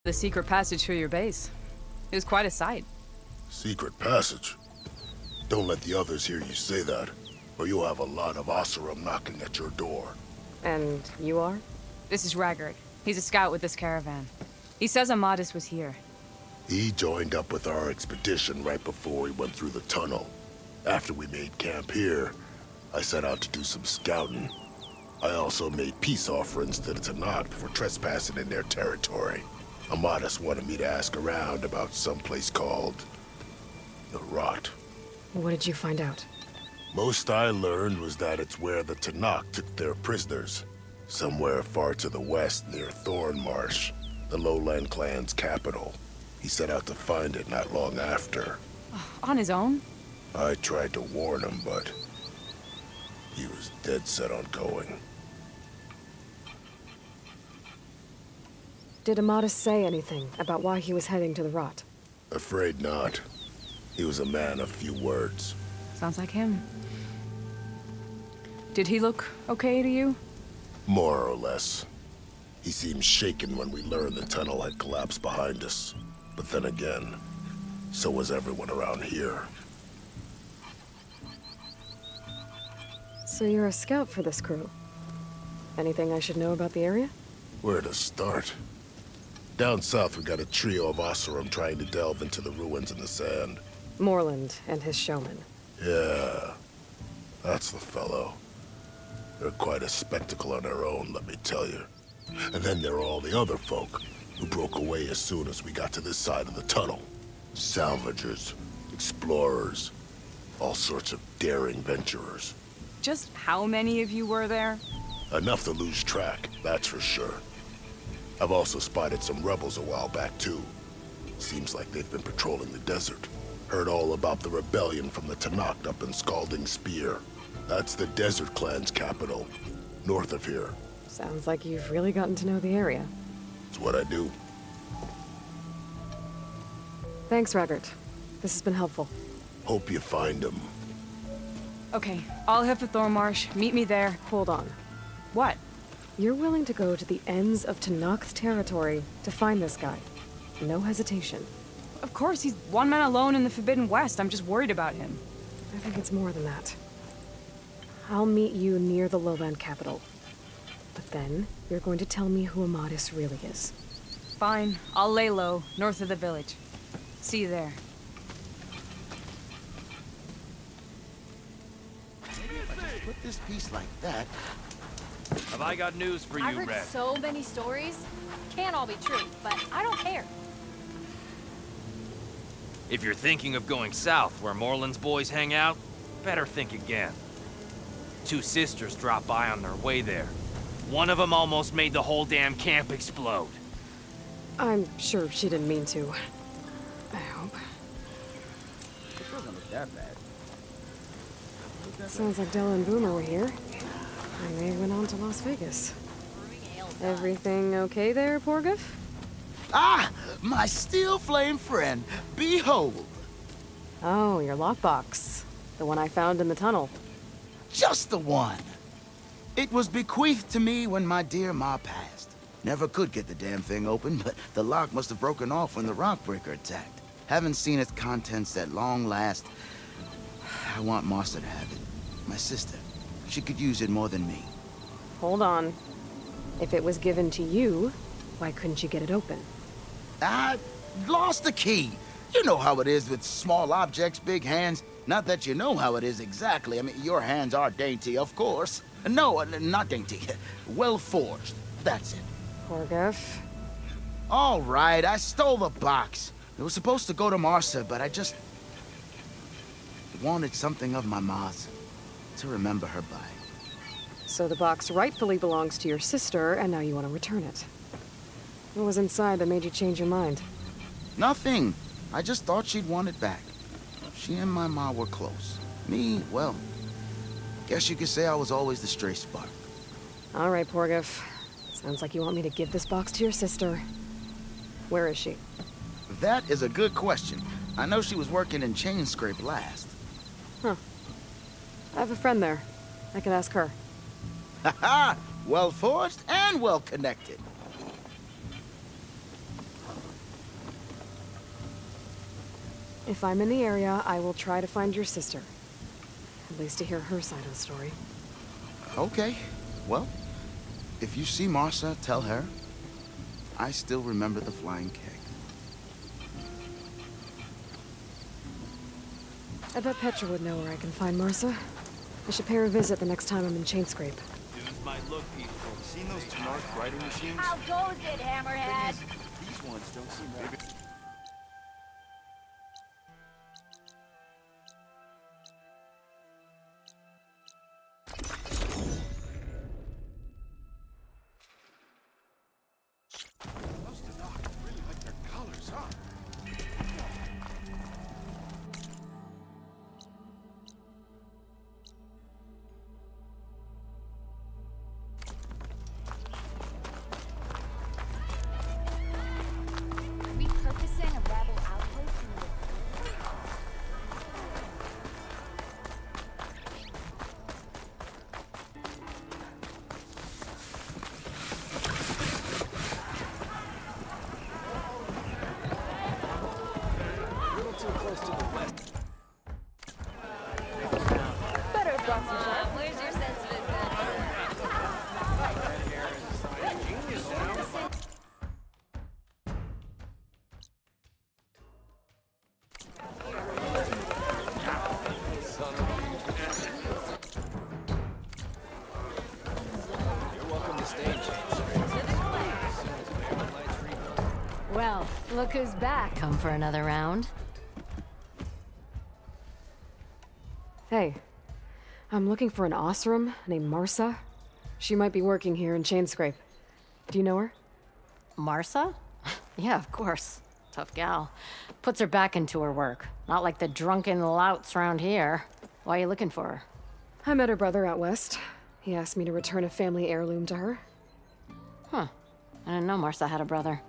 The secret passage to your base. It was quite a sight. Secret passage? Don't let the others hear you say that, or you'll have a lot of Oseram knocking at your door. And you are? This is Raggard. He's a scout with this caravan. He says Amadis was here. He joined up with our expedition right before we went through the tunnel. After we made camp here, I set out to do some scouting. I also made peace offerings to the Tenakth for trespassing in their territory. Amadis wanted me to ask around about some place called the Rot. What did you find out? Most I learned was that it's where the Tenakth took their prisoners. Somewhere far to the west near Thornmarsh, the Lowland clan's capital. He set out to find it not long after. On his own? I tried to warn him, but he was dead set on going. Did Amadis say anything about why he was heading to the Rot? Afraid not. He was a man of few words. Sounds like him. Did he look okay to you? More or less. He seemed shaken when we learned the tunnel had collapsed behind us. But then again, so was everyone around here. So you're a scout for this crew? Anything I should know about the area? Where to start? Down south, we got a trio of Oseram trying to delve into the ruins in the sand. Moreland and his showman. Yeah, that's the fellow. They're quite a spectacle on their own, let me tell you. And then there are all the other folk, who broke away as soon as we got to this side of the tunnel. Salvagers, explorers, all sorts of daring venturers. Just how many of you were there? Enough to lose track, that's for sure. I've also spotted some rebels a while back, too. Seems like they've been patrolling the desert. Heard all about the rebellion from the Tenakth up in Scalding Spear. That's the Desert Clan's capital, north of here. Sounds like you've really gotten to know the area. It's what I do. Thanks, Raggard. This has been helpful. Hope you find him. Okay, I'll head for Thornmarsh. Meet me there. Hold on. What? You're willing to go to the ends of Tenakth territory to find this guy. No hesitation. Of course, he's one man alone in the Forbidden West. I'm just worried about him. I think it's more than that. I'll meet you near the lowland capital. But then, you're going to tell me who Amadis really is. Fine, I'll lay low, north of the village. See you there. Maybe if I just put this piece like that. Have I got news for you, I've heard Red? so many stories. Can't all be true, but I don't care. If you're thinking of going south where Moreland's boys hang out, better think again. Two sisters dropped by on their way there. One of them almost made the whole damn camp explode. I'm sure she didn't mean to. I hope. It doesn't look that bad. Sounds like Della and Boomer were here. And they went on to Las Vegas. Everything okay there, Porgif? Ah! My steel flame friend! Behold! Oh, your lockbox. The one I found in the tunnel. Just the one! It was bequeathed to me when my dear ma passed. Never could get the damn thing open, but the lock must have broken off when the Rockbreaker attacked. Haven't seen its contents at long last. I want Martha to have it. My sister. She could use it more than me. Hold on. If it was given to you, why couldn't you get it open? I lost the key. You know how it is with small objects, big hands. Not that you know how it is exactly. I mean, your hands are dainty, of course. No, not dainty. Well forged. That's it. Porgif. All right, I stole the box. It was supposed to go to Martha, but I just wanted something of my ma's to remember her by. So the box rightfully belongs to your sister, and now you want to return it. What was inside that made you change your mind? Nothing. I just thought she'd want it back. She and my ma were close. Me, well, guess you could say I was always the stray spark. All right, Porgif. Sounds like you want me to give this box to your sister. Where is she? That is a good question. I know she was working in Chainscrape last. Huh. I have a friend there. I could ask her. Ha ha! Well forged and well connected. If I'm in the area, I will try to find your sister. At least to hear her side of the story. Okay. Well, if you see Marsa, tell her. I still remember the flying keg. I bet Petra would know where I can find Marsa. I should pay her a visit the next time I'm in Chainscrape. Dudes might look peaceful. Seen those Tenarth writing machines? How goes it, Hammerhead? These ones don't seem right. Those Tenarth really like their colors, huh? Repurposing a rebel outpost in the... Where's your sensitive Well, look who's back. Come for another round? Hey, I'm looking for an Osram named Marsa. She might be working here in Chainscrape. Do you know her? Marsa? Yeah, of course. Tough gal. Puts her back into her work. Not like the drunken louts around here. Why are you looking for her? I met her brother out west. He asked me to return a family heirloom to her. Huh. I didn't know Marsa had a brother.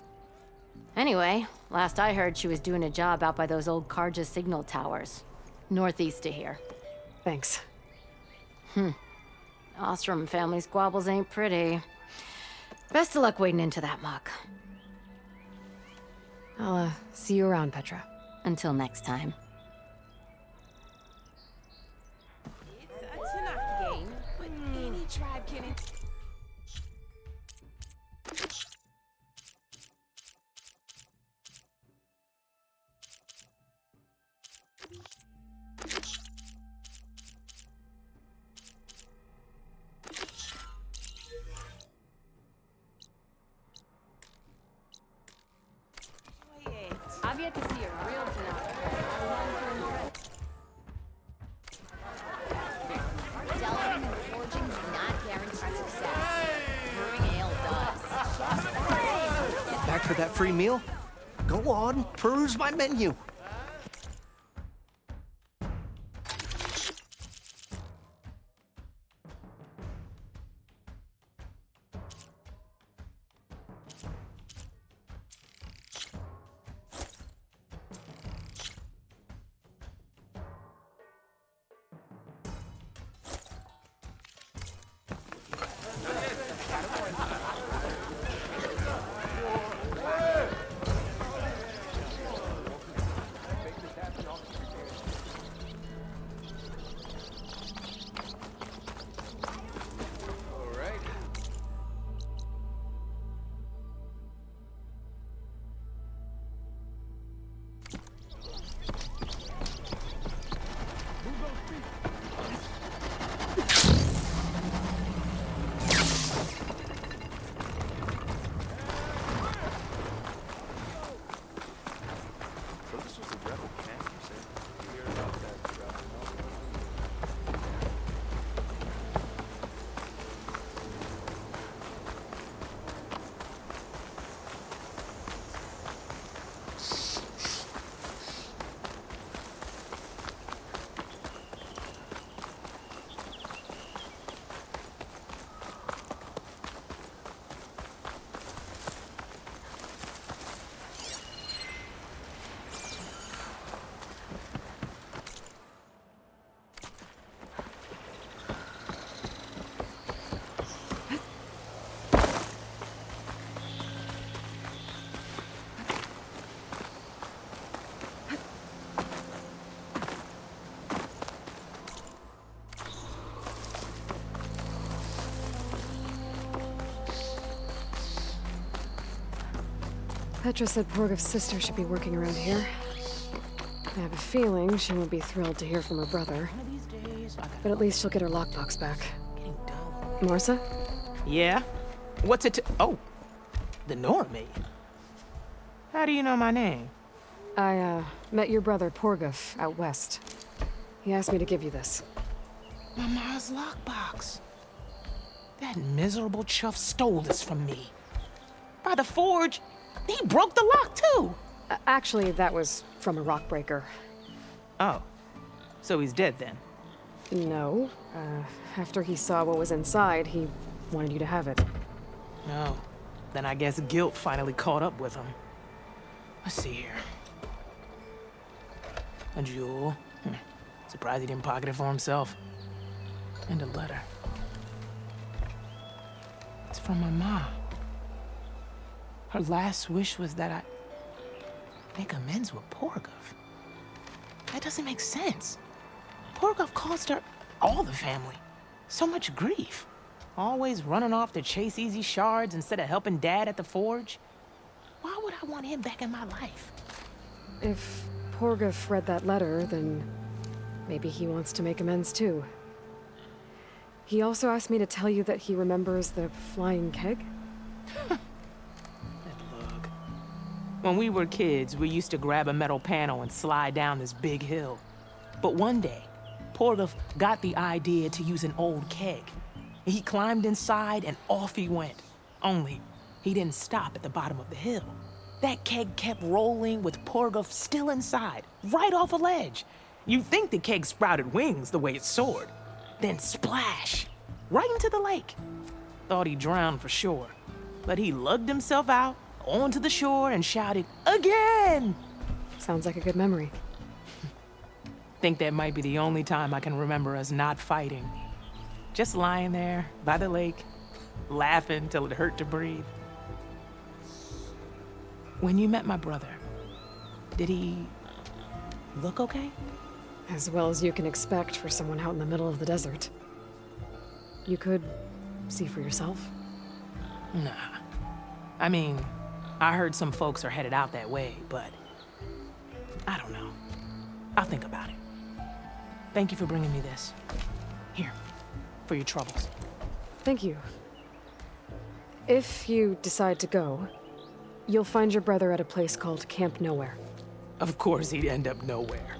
Anyway, last I heard she was doing a job out by those old Karja signal towers. Northeast of here. Thanks. Ostrom family squabbles ain't pretty. Best of luck wading into that muck. I'll, see you around, Petra. Until next time. It's a Tenarth game, but any tribe can... I've yet to see a real Delving and forging do not guarantee success. Brewing ale does. Back for that free meal? Go on, peruse my menu. Petra said Porgov's sister should be working around here. I have a feeling she won't be thrilled to hear from her brother. But at least she'll get her lockbox back. Marsa? Yeah? What's it to— Oh, the Normie. How do you know my name? I, met your brother Porgov out west. He asked me to give you this. My ma's lockbox. That miserable chuff stole this from me. By the forge, he broke the lock too. Actually, that was from a rock breaker. Oh, so he's dead then? No. After he saw what was inside, he wanted you to have it. No. Then I guess guilt finally caught up with him. Let's see here. A jewel. Surprised he didn't pocket it for himself. And a letter. It's from my mom. Her last wish was that I make amends with Porgov. That doesn't make sense. Porgov caused her, all the family, so much grief. Always running off to chase easy shards instead of helping Dad at the forge. Why would I want him back in my life? If Porgov read that letter, then maybe he wants to make amends too. He also asked me to tell you that he remembers the flying keg. That lug. When we were kids, we used to grab a metal panel and slide down this big hill. But one day, Porgov got the idea to use an old keg. He climbed inside and off he went. Only, he didn't stop at the bottom of the hill. That keg kept rolling with Porgov still inside, right off a ledge. You'd think the keg sprouted wings the way it soared. Then splash, right into the lake. Thought he drowned for sure, but he lugged himself out onto the shore and shouted, "Again!" Sounds like a good memory. Think that might be the only time I can remember us not fighting. Just lying there by the lake, laughing till it hurt to breathe. When you met my brother, did he look okay? As well as you can expect for someone out in the middle of the desert. You could see for yourself. Nah. I mean, I heard some folks are headed out that way, but I don't know. I'll think about it. Thank you for bringing me this. Here, for your troubles. Thank you. If you decide to go, you'll find your brother at a place called Camp Nowhere. Of course he'd end up nowhere.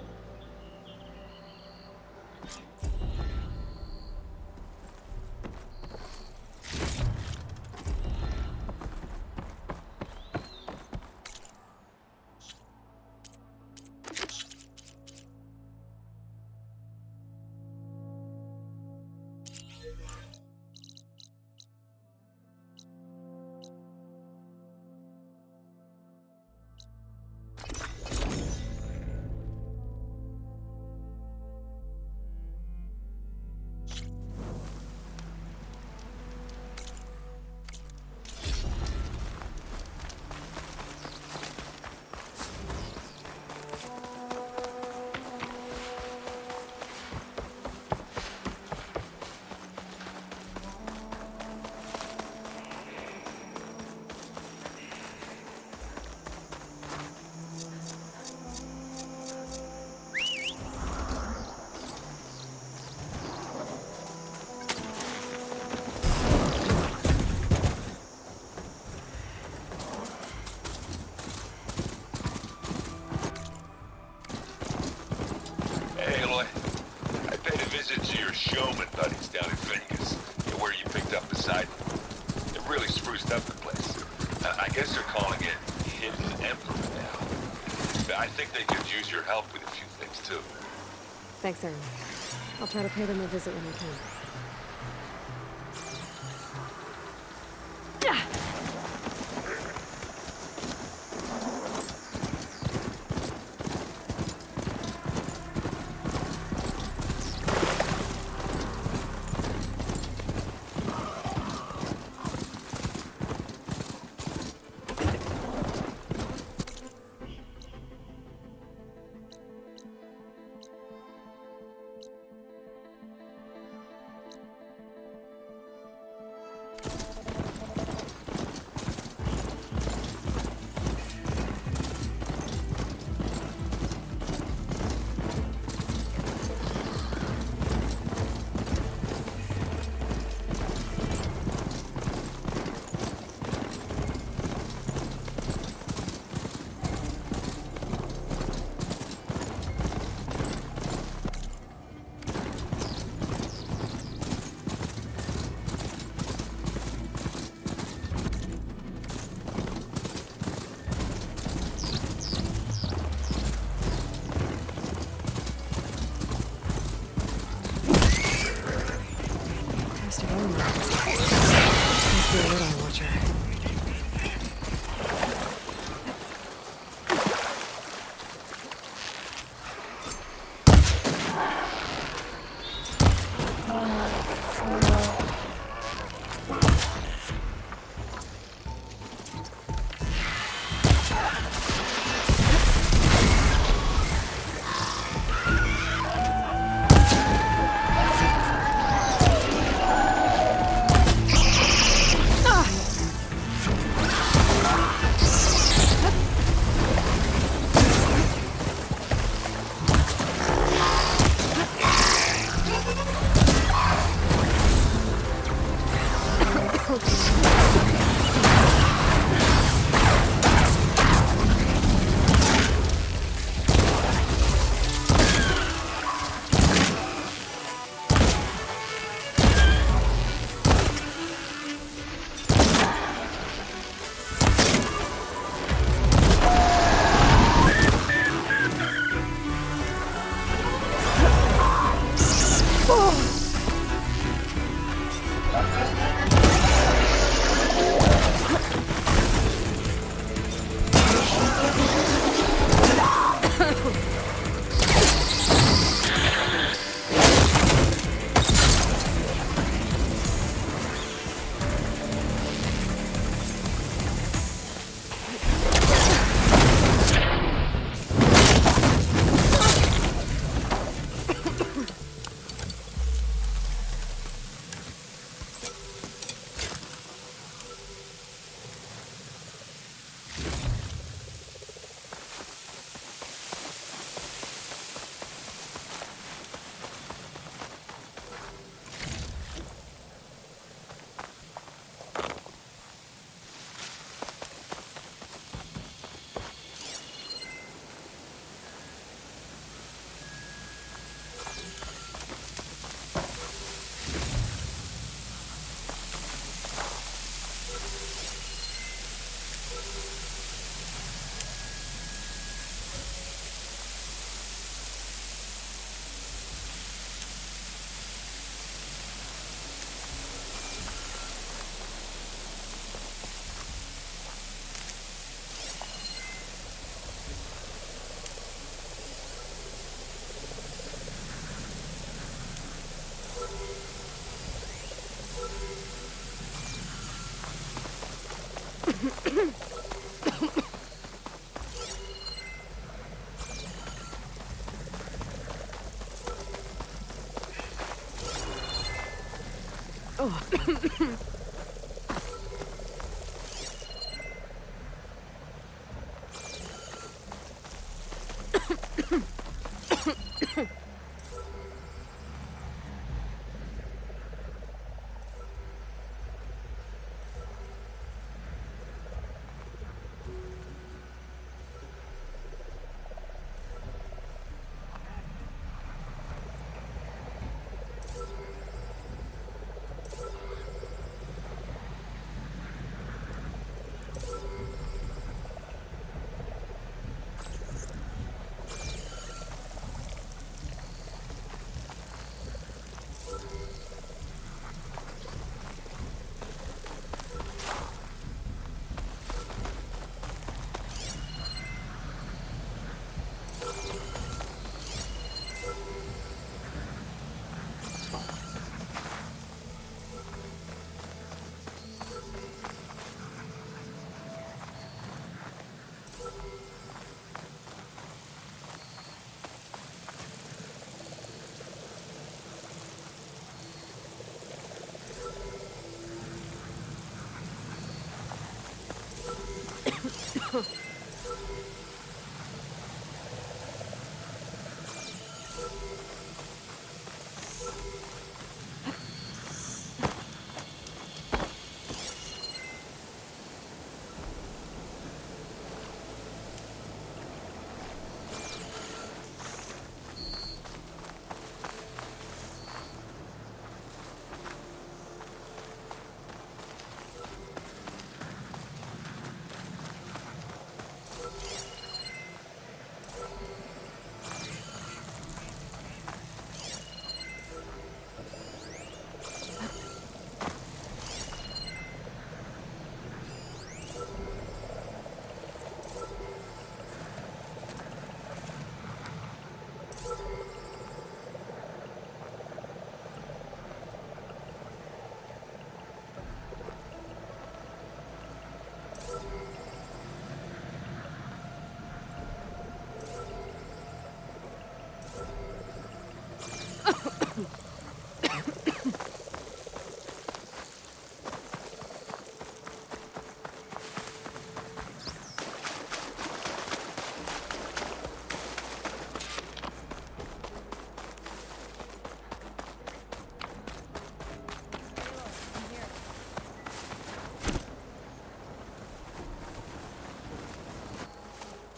Showman buddies down in Vegas, where you picked up beside me. It really spruced up the place. I guess they're calling it Hidden Emperor now. I think they could use your help with a few things, too. Thanks, Aaron. I'll try to pay them a visit when I can.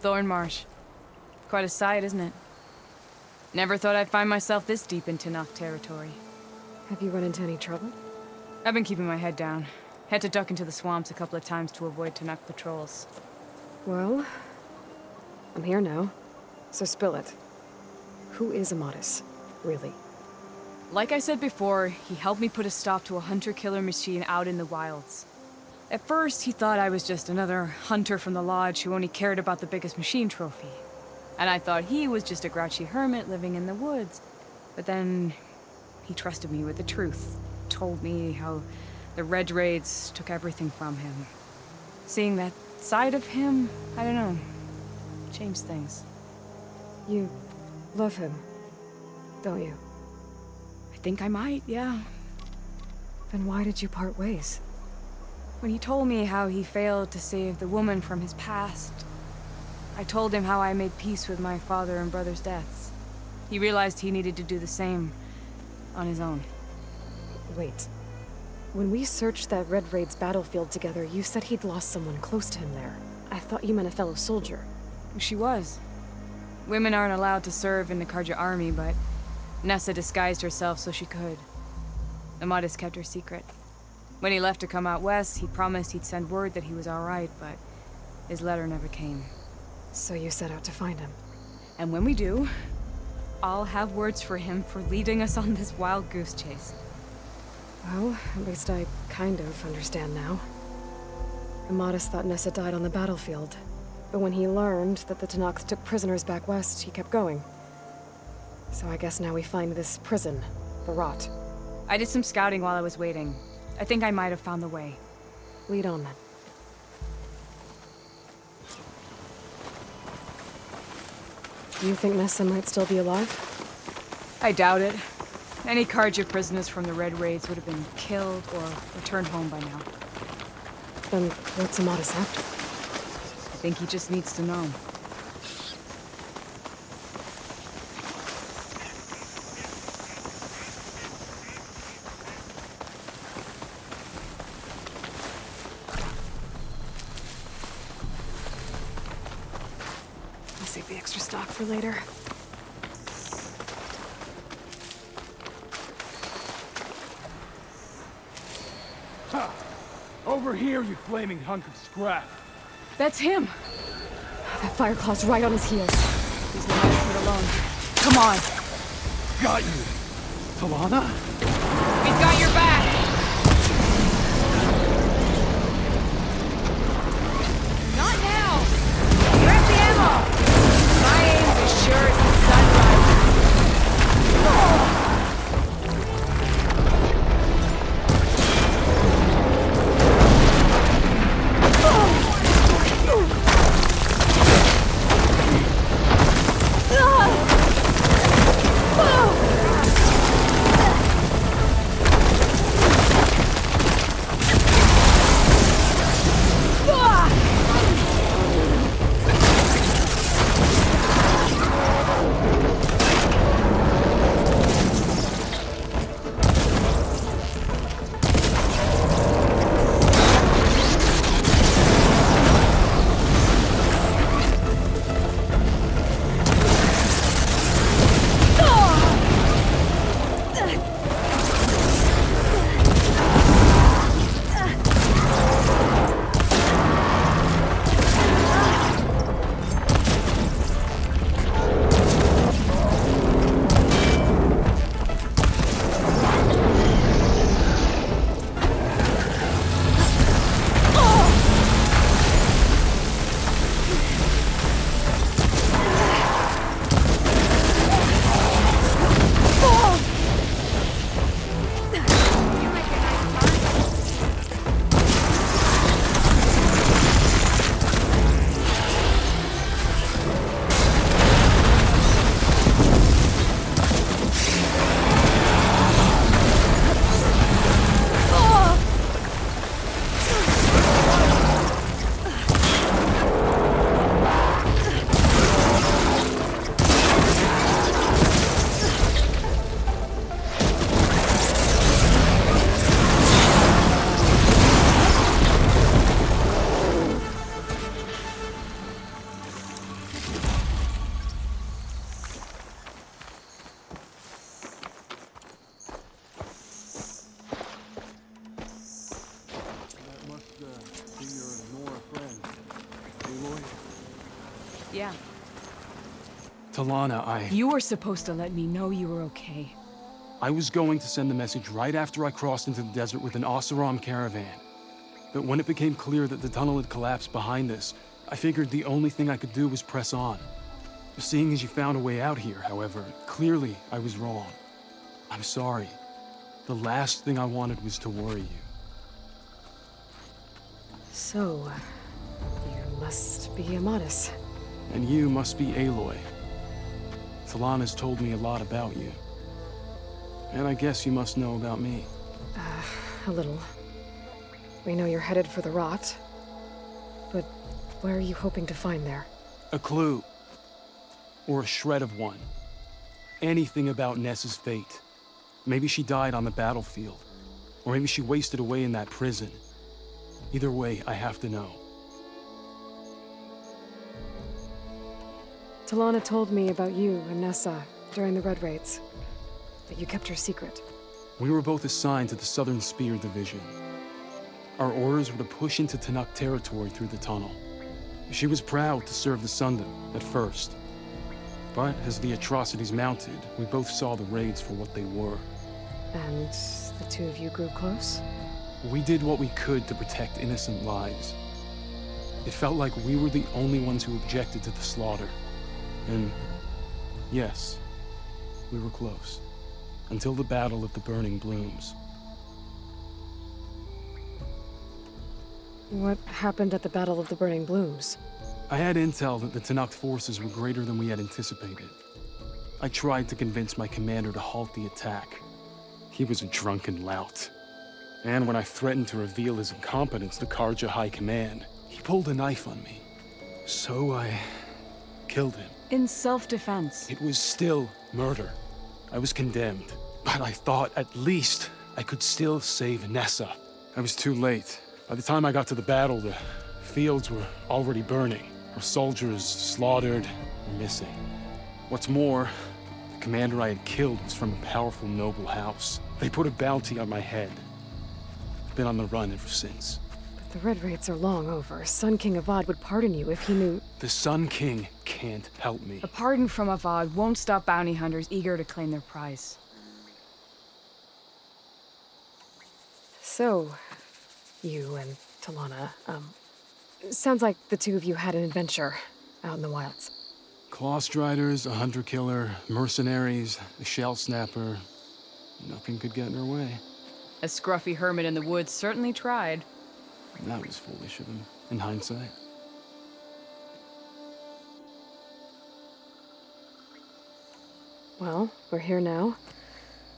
Thornmarsh. Quite a sight, isn't it? Never thought I'd find myself this deep in Tenakth territory. Have you run into any trouble? I've been keeping my head down. Had to duck into the swamps a couple of times to avoid Tenakth patrols. Well, I'm here now, so spill it. Who is Amadis, really? Like I said before, he helped me put a stop to a hunter-killer machine out in the wilds. At first, he thought I was just another hunter from the lodge who only cared about the biggest machine trophy. And I thought he was just a grouchy hermit living in the woods. But then, he trusted me with the truth. Told me how the Red Raids took everything from him. Seeing that side of him, I don't know, changed things. You love him, don't you? I think I might, yeah. Then why did you part ways? When he told me how he failed to save the woman from his past, I told him how I made peace with my father and brother's deaths. He realized he needed to do the same on his own. Wait. When we searched that Red Raid's battlefield together, you said he'd lost someone close to him there. I thought you meant a fellow soldier. She was. Women aren't allowed to serve in the Carja army, but Nessa disguised herself so she could. Amadis kept her secret. When he left to come out west, he promised he'd send word that he was all right, but his letter never came. So you set out to find him? And when we do, I'll have words for him for leading us on this wild goose chase. Well, at least I kind of understand now. Amadis thought Nessa died on the battlefield, but when he learned that the Tenakth took prisoners back west, he kept going. So I guess now we find this prison, the Rot. I did some scouting while I was waiting. I think I might have found the way. Lead on, then. Do you think Nessa might still be alive? I doubt it. Any Carja prisoners from the Red Raids would have been killed or returned home by now. Then what's Amatis after? I think he just needs to know. I'll save the extra stock for later. Ha! Over here, you flaming hunk of scrap. That's him! That Fireclaw's right on his heels. He's not left it alone. Come on! Got you! Talana? We've got your back! Not now! Grab the ammo! My aim's as sure as the sun rises. Yeah. Talana, You were supposed to let me know you were okay. I was going to send the message right after I crossed into the desert with an Oseram caravan. But when it became clear that the tunnel had collapsed behind us, I figured the only thing I could do was press on. Seeing as you found a way out here, however, clearly I was wrong. I'm sorry. The last thing I wanted was to worry you. So, you must be Amatis. And you must be Aloy. Talana's told me a lot about you. And I guess you must know about me. A little. We know you're headed for the Rot. But where are you hoping to find there? A clue. Or a shred of one. Anything about Ness's fate. Maybe she died on the battlefield. Or maybe she wasted away in that prison. Either way, I have to know. Talana told me about you and Nessa during the Red Raids. That you kept her secret. We were both assigned to the Southern Spear Division. Our orders were to push into Tenakth territory through the tunnel. She was proud to serve the Sundom at first. But as the atrocities mounted, we both saw the raids for what they were. And the two of you grew close? We did what we could to protect innocent lives. It felt like we were the only ones who objected to the slaughter. And yes, we were close. Until the Battle of the Burning Blooms. What happened at the Battle of the Burning Blooms? I had intel that the Tenakth forces were greater than we had anticipated. I tried to convince my commander to halt the attack, He was a drunken lout. And when I threatened to reveal his incompetence to Karja High Command, he pulled a knife on me. So I killed him. In self-defense. It was still murder. I was condemned. But I thought at least I could still save Nessa. I was too late. By the time I got to the battle, the fields were already burning. Our soldiers slaughtered or missing. What's more, the commander I had killed was from a powerful noble house. They put a bounty on my head. I've been on the run ever since. But the Red Raids are long over. Sun King Avad would pardon you if he knew... The Sun King can't help me. A pardon from Avad won't stop bounty hunters eager to claim their prize. So, you and Talana, sounds like the two of you had an adventure out in the wilds. Clawstriders, a hunter-killer, mercenaries, a shell snapper. Nothing could get in her way. A scruffy hermit in the woods certainly tried. That was foolish of him, in hindsight. Well, we're here now,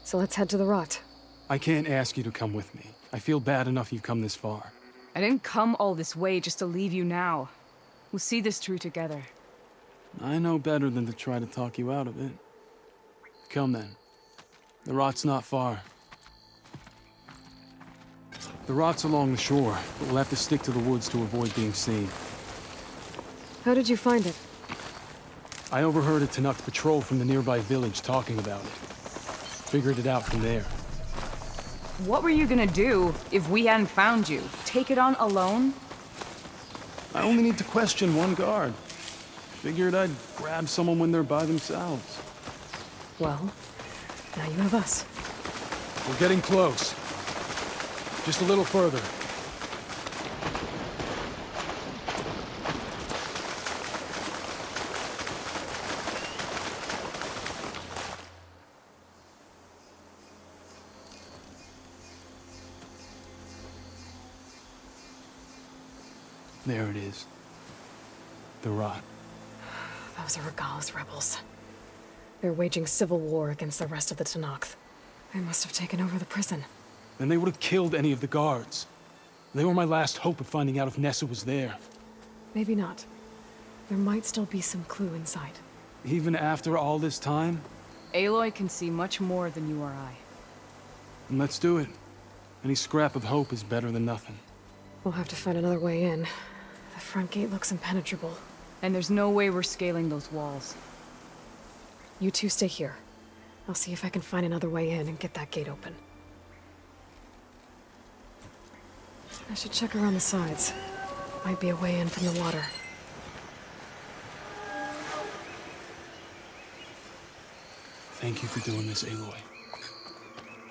so let's head to the Rot. I can't ask you to come with me. I feel bad enough you've come this far. I didn't come all this way just to leave you now. We'll see this through together. I know better than to try to talk you out of it. Come then. The Rot's not far. The Rot's along the shore, but we'll have to stick to the woods to avoid being seen. How did you find it? I overheard a Tanakh patrol from the nearby village talking about it. Figured it out from there. What were you gonna do if we hadn't found you? Take it on alone? I only need to question one guard. Figured I'd grab someone when they're by themselves. Well, now you have us. We're getting close. Just a little further. There it is. The Rot. Those are Regal's rebels. They're waging civil war against the rest of the Tenakth. They must have taken over the prison. Then they would have killed any of the guards. They were my last hope of finding out if Nessa was there. Maybe not. There might still be some clue inside. Even after all this time? Aloy can see much more than you or I. And let's do it. Any scrap of hope is better than nothing. We'll have to find another way in. The front gate looks impenetrable. And there's no way we're scaling those walls. You two stay here. I'll see if I can find another way in and get that gate open. I should check around the sides. Might be a way in from the water. Thank you for doing this, Aloy.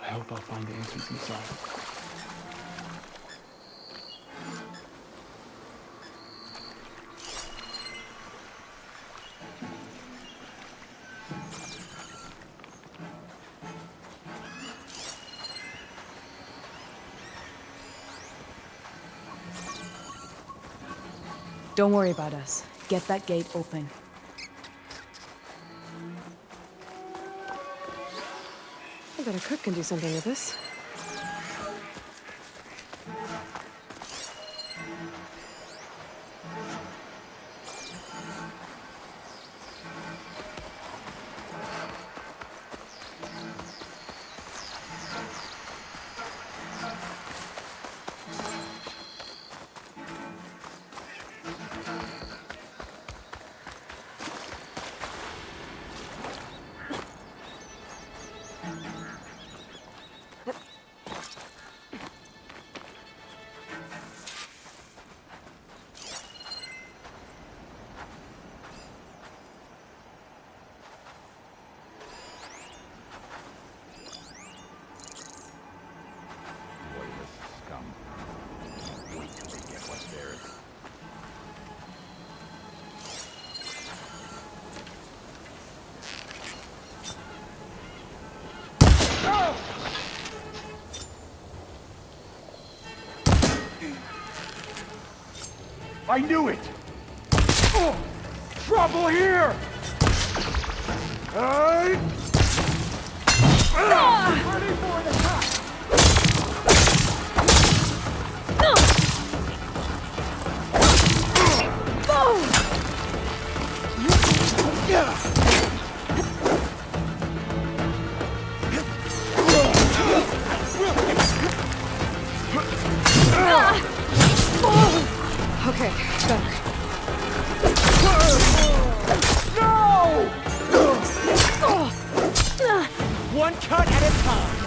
I hope I'll find the answers inside. Don't worry about us. Get that gate open. I bet a cook can do something with this. I knew it! Oh, trouble here! Okay, better. One cut at a time.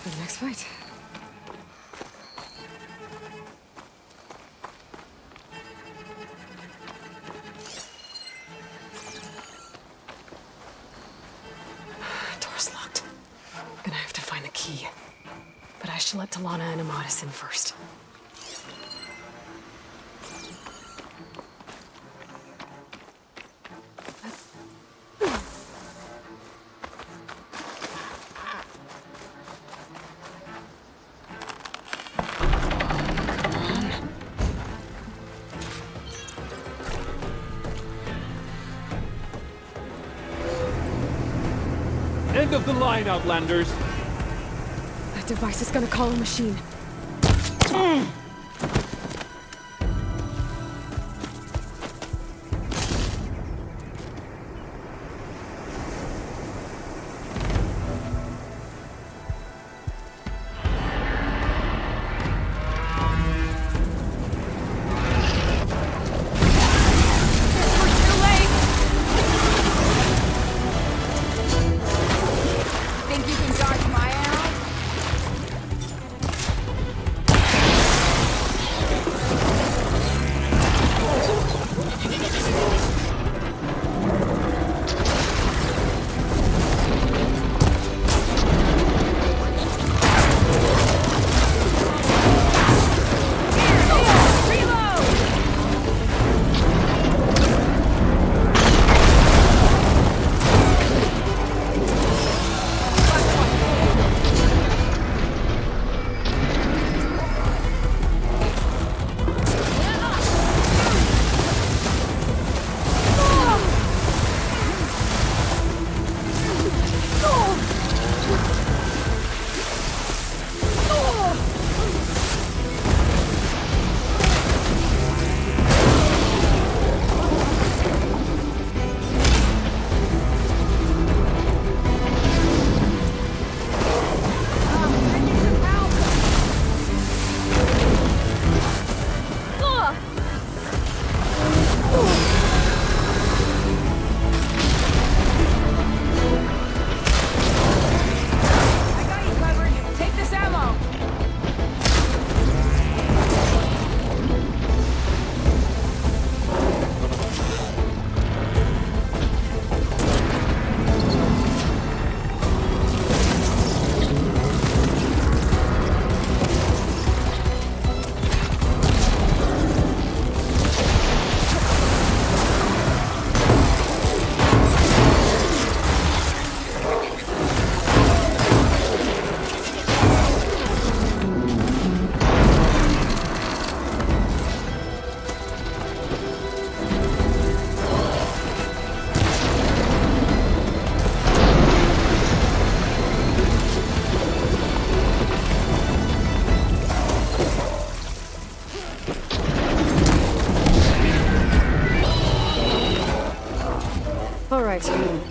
The next fight. Door's locked. Gonna have to find the key. But I should let Talana and Amadis in first. End of the line, Outlanders! That device is gonna call a machine. Think you can dodge my arrow? All right,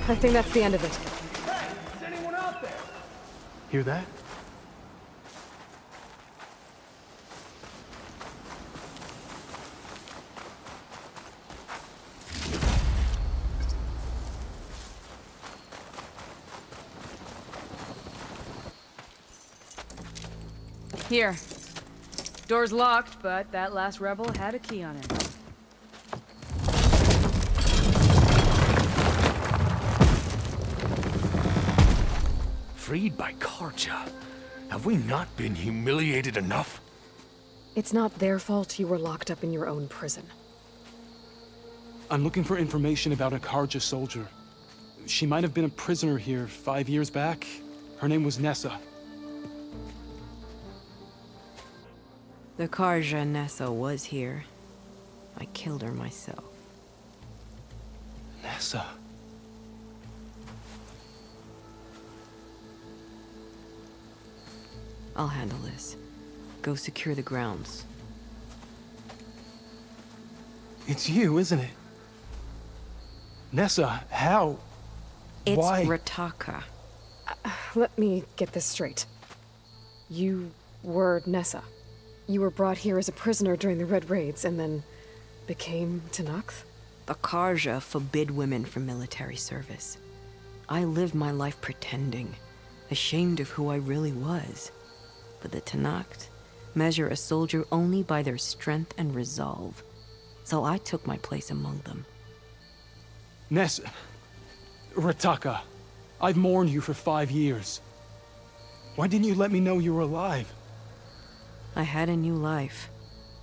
I think that's the end of it. Is anyone out there? Hear that? Here. Door's locked, but that last rebel had a key on it. Freed by Karja. Have we not been humiliated enough? It's not their fault you were locked up in your own prison. I'm looking for information about a Karja soldier. She might have been a prisoner here 5 years back. Her name was Nessa. The Karja Nessa was here. I killed her myself. Nessa. I'll handle this. Go secure the grounds. It's you, isn't it? Nessa, how? It's Why? Rataka. Let me get this straight. You were Nessa. You were brought here as a prisoner during the Red Raids and then became Tenakth? The Karja forbid women from military service. I lived my life pretending. ashamed of who I really was. But the Tenakth measure a soldier only by their strength and resolve. So I took my place among them. Ness... Rataka, I've mourned you for 5 years. Why didn't you let me know you were alive? I had a new life.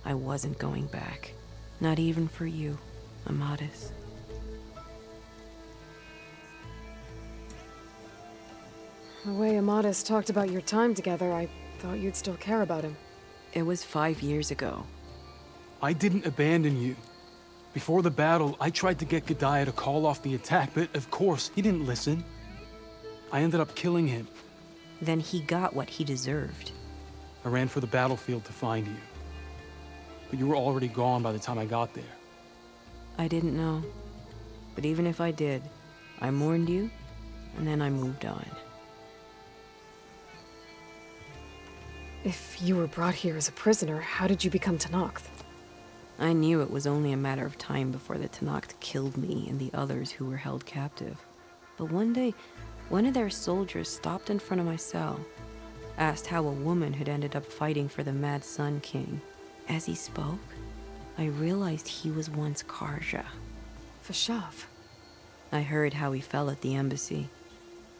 I wasn't going back. Not even for you, Amadis. The way Amadis talked about your time together, I thought you'd still care about him. It was 5 years ago. I didn't abandon you. Before the battle, I tried to get Godiah to call off the attack, but of course, he didn't listen. I ended up killing him. Then he got what he deserved. I ran for the battlefield to find you. But you were already gone by the time I got there. I didn't know. But even if I did, I mourned you, and then I moved on. If you were brought here as a prisoner, how did you become Tenakth? I knew it was only a matter of time before the Tenakth killed me and the others who were held captive. But one day, one of their soldiers stopped in front of my cell, asked how a woman had ended up fighting for the Mad Sun King. As he spoke, I realized he was once Karja. Vashav. I heard how he fell at the embassy.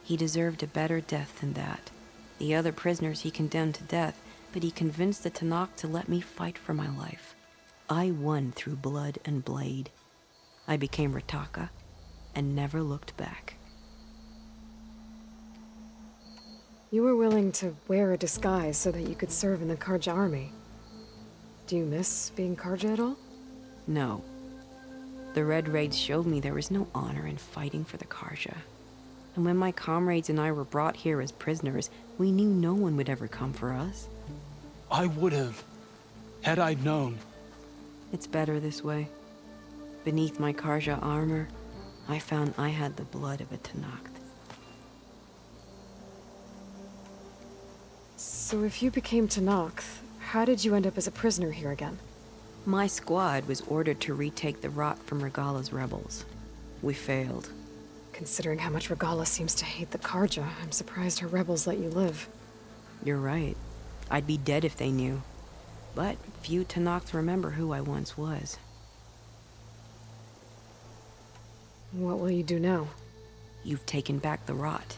He deserved a better death than that. The other prisoners he condemned to death, but he convinced the Tenakth to let me fight for my life. I won through blood and blade. I became Rataka and never looked back. You were willing to wear a disguise so that you could serve in the Karja army. Do you miss being Karja at all? No. The Red Raids showed me there was no honor in fighting for the Karja. And when my comrades and I were brought here as prisoners, we knew no one would ever come for us. I would have, had I known. It's better this way. Beneath my Karja armor, I found I had the blood of a Tenakth. So if you became Tenakth, how did you end up as a prisoner here again? My squad was ordered to retake the Rot from Regala's rebels. We failed. Considering how much Regala seems to hate the Karja, I'm surprised her rebels let you live. You're right. I'd be dead if they knew. But few Tenakth remember who I once was. What will you do now? You've taken back the Rot.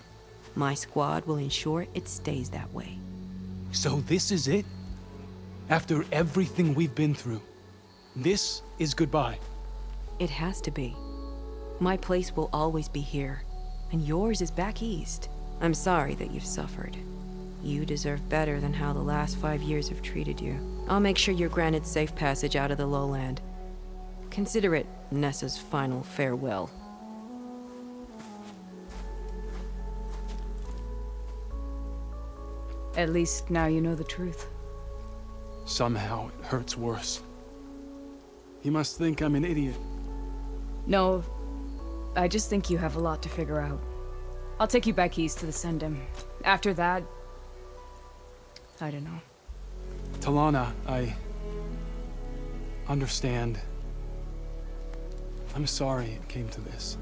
My squad will ensure it stays that way. So this is it? After everything we've been through, this is goodbye? It has to be. My place will always be here, and yours is back east. I'm sorry that you've suffered. You deserve better than how the last 5 years have treated you. I'll make sure you're granted safe passage out of the lowland. Consider it Nessa's final farewell. At least now you know the truth. Somehow it hurts worse. You must think I'm an idiot. No, I just think you have a lot to figure out. I'll take you back east to the Sendem. After that, I don't know. Talana, I understand. I'm sorry it came to this.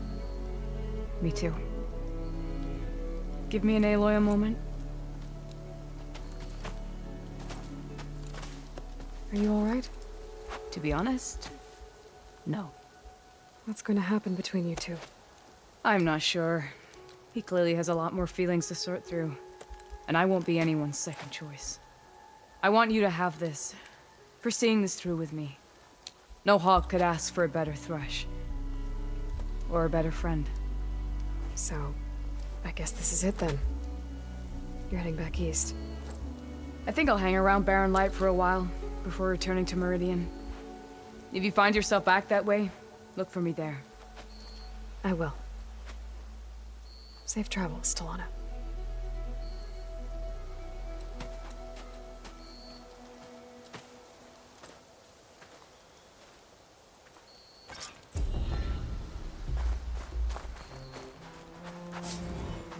Me too. Give me an Aloy a moment. Are you alright? To be honest, no. What's going to happen between you two? I'm not sure. He clearly has a lot more feelings to sort through. And I won't be anyone's second choice. I want you to have this, for seeing this through with me. No hawk could ask for a better thrush. Or a better friend. So, I guess this is it then. You're heading back east. I think I'll hang around Barren Light for a while, before returning to Meridian. If you find yourself back that way, look for me there. I will. Safe travels, Talana.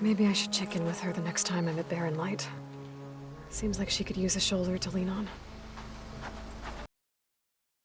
Maybe I should check in with her the next time I'm at Barren Light. Seems like she could use a shoulder to lean on.